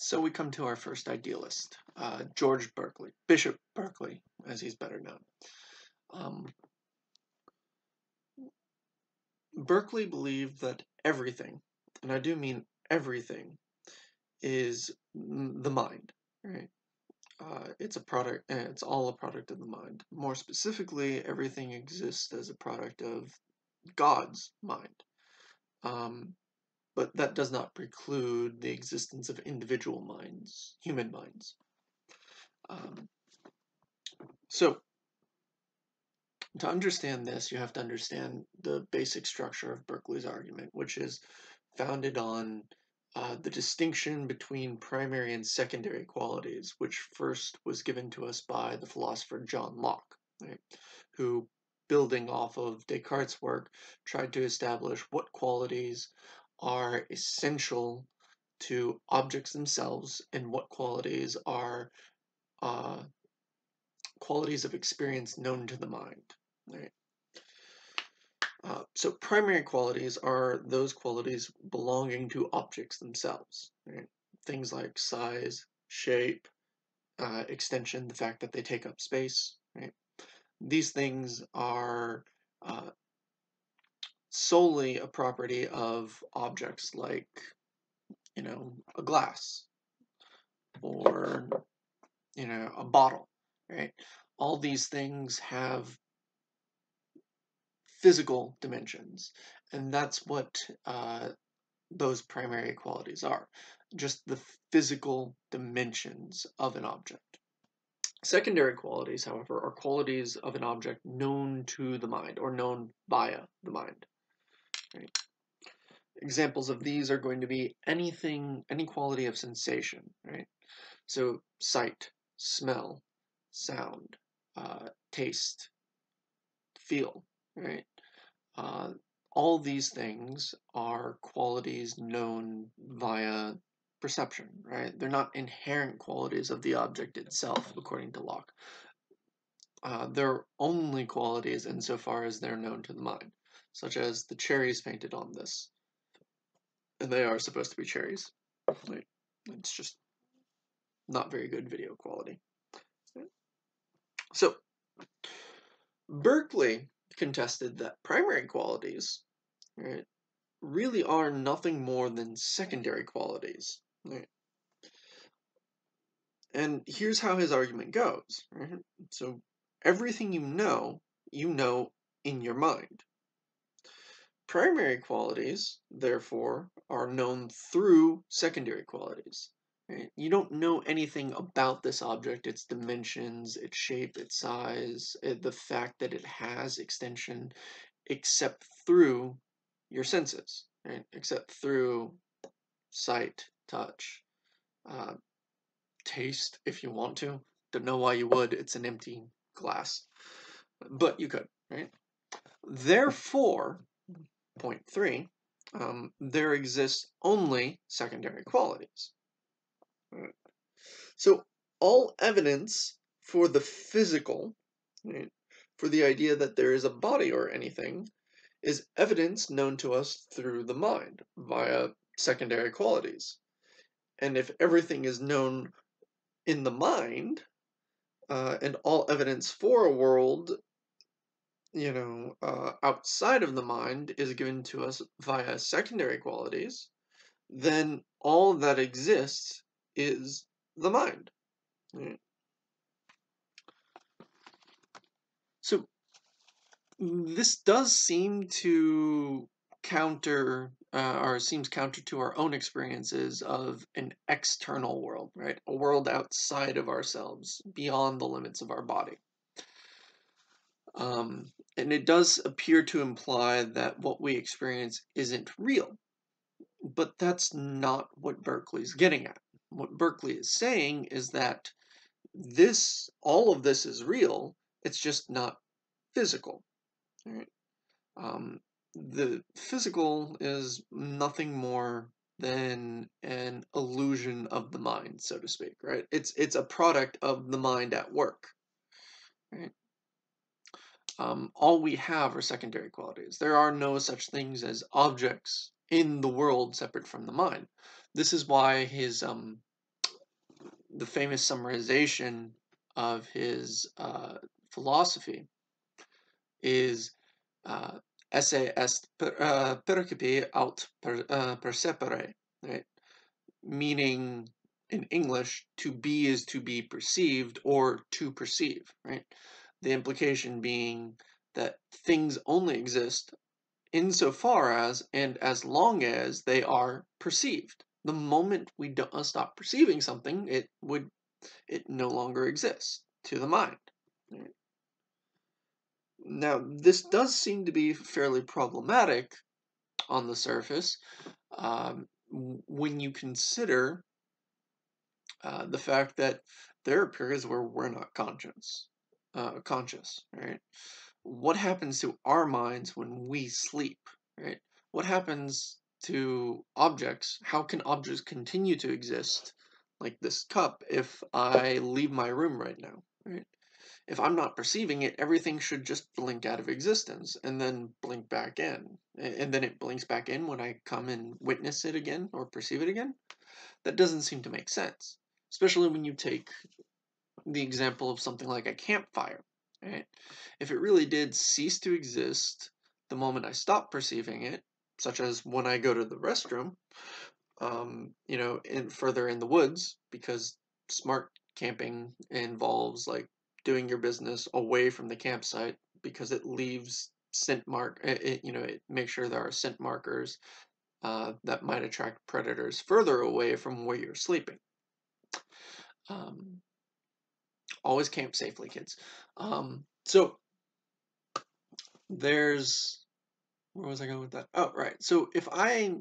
So we come to our first idealist, George Berkeley, Bishop Berkeley, as he's better known. Berkeley believed that everything, and I do mean everything, is the mind, right? It's a product, and it's all a product of the mind. More specifically, everything exists as a product of God's mind. But that does not preclude the existence of individual minds, human minds. So, to understand this, you have to understand the basic structure of Berkeley's argument, which is founded on the distinction between primary and secondary qualities, which first was given to us by the philosopher John Locke, right, who, building off of Descartes' work, tried to establish what qualities are essential to objects themselves and what qualities are qualities of experience known to the mind. Right? So primary qualities are those qualities belonging to objects themselves. Right? Things like size, shape, extension, the fact that they take up space. Right? These things are solely a property of objects like, a glass or, a bottle. Right? All these things have physical dimensions, and that's what those primary qualities are, just the physical dimensions of an object. Secondary qualities, however, are qualities of an object known to the mind or known via the mind. Right? Examples of these are going to be any quality of sensation, right? So sight, smell, sound, taste, feel, right? All these things are qualities known via perception, right? They're not inherent qualities of the object itself, according to Locke. They're only qualities insofar as they're known to the mind, such as the cherries painted on this. And they are supposed to be cherries. Like, it's just not very good video quality. So, Berkeley contested that primary qualities, right, really are nothing more than secondary qualities. Right? And here's how his argument goes. Right? So everything you know in your mind. Primary qualities, therefore, are known through secondary qualities. Right? You don't know anything about this object, its dimensions, its shape, its size, the fact that it has extension, except through your senses, right? Except through sight, touch, taste, if you want to. Don't know why you would. It's an empty glass. But you could, right? Therefore, point 3, there exists only secondary qualities. Right? So all evidence for the physical, right, for the idea that there is a body or anything, is evidence known to us through the mind via secondary qualities. And if everything is known in the mind, and all evidence for a world, outside of the mind is given to us via secondary qualities, then all that exists is the mind. Right? So this does seem to seems counter to our own experiences of an external world, right? A world outside of ourselves, beyond the limits of our body. And it does appear to imply that what we experience isn't real. But that's not what Berkeley's getting at. What Berkeley is saying is that all of this is real, it's just not physical. Right? The physical is nothing more than an illusion of the mind, so to speak, right? It's a product of the mind at work, right? All we have are secondary qualities. There are no such things as objects in the world separate from the mind. This is why his the famous summarization of his philosophy is esse est percipi aut percepere, right? Meaning in English, to be is to be perceived or to perceive, right? The implication being that things only exist insofar as and as long as they are perceived. The moment we don't stop perceiving something, it no longer exists to the mind. Right? Now, this does seem to be fairly problematic on the surface when you consider the fact that there are periods where we're not conscious, right? What happens to our minds when we sleep, right? What happens to objects? How can objects continue to exist, like this cup, if I leave my room right now, right? If I'm not perceiving it, everything should just blink out of existence and then blink back in. And then it blinks back in when I come and witness it again or perceive it again. That doesn't seem to make sense, especially when you take the example of something like a campfire, right? If it really did cease to exist the moment I stop perceiving it, such as when I go to the restroom, further in the woods, because smart camping involves like doing your business away from the campsite because it leaves it makes sure there are scent markers that might attract predators further away from where you're sleeping. Um, Always camp safely, kids. So there's where was I going with that? Oh, right. So if I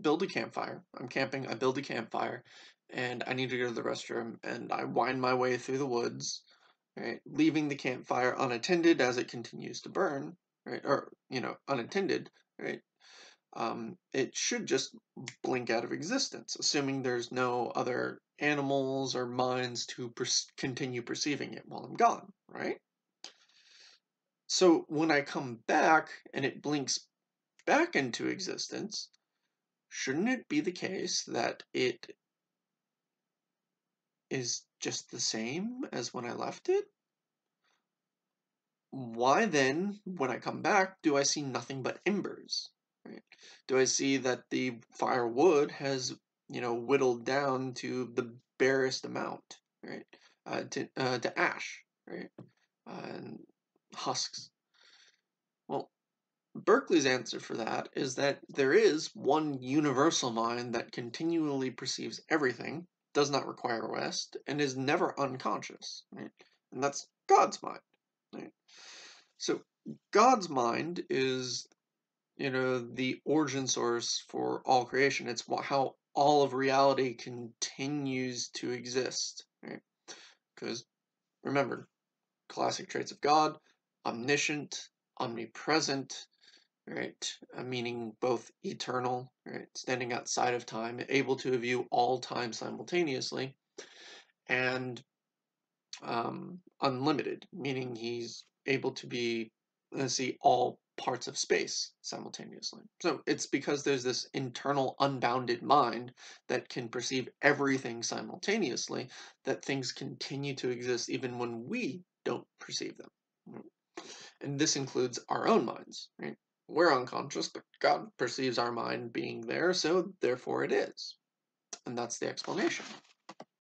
build a campfire, I'm camping, I build a campfire, and I need to go to the restroom, and I wind my way through the woods, right, leaving the campfire unattended as it continues to burn, right, or unattended, right. It should just blink out of existence, assuming there's no other animals or minds to continue perceiving it while I'm gone, right? So when I come back and it blinks back into existence, shouldn't it be the case that it is just the same as when I left it? Why then, when I come back, do I see nothing but embers? Right? Do I see that the firewood has, whittled down to the barest amount, right? To ash, right? And husks. Well, Berkeley's answer for that is that there is one universal mind that continually perceives everything, does not require rest, and is never unconscious, right? And that's God's mind, right? So God's mind is, the origin source for all creation. It's how all of reality continues to exist, right? Because remember, classic traits of God: omniscient, omnipresent, right? Meaning both eternal, right? Standing outside of time, able to view all time simultaneously, and unlimited, meaning he's able to see all parts of space simultaneously. So it's because there's this internal unbounded mind that can perceive everything simultaneously that things continue to exist even when we don't perceive them. And this includes our own minds, right? We're unconscious, but God perceives our mind being there, so therefore it is. And that's the explanation.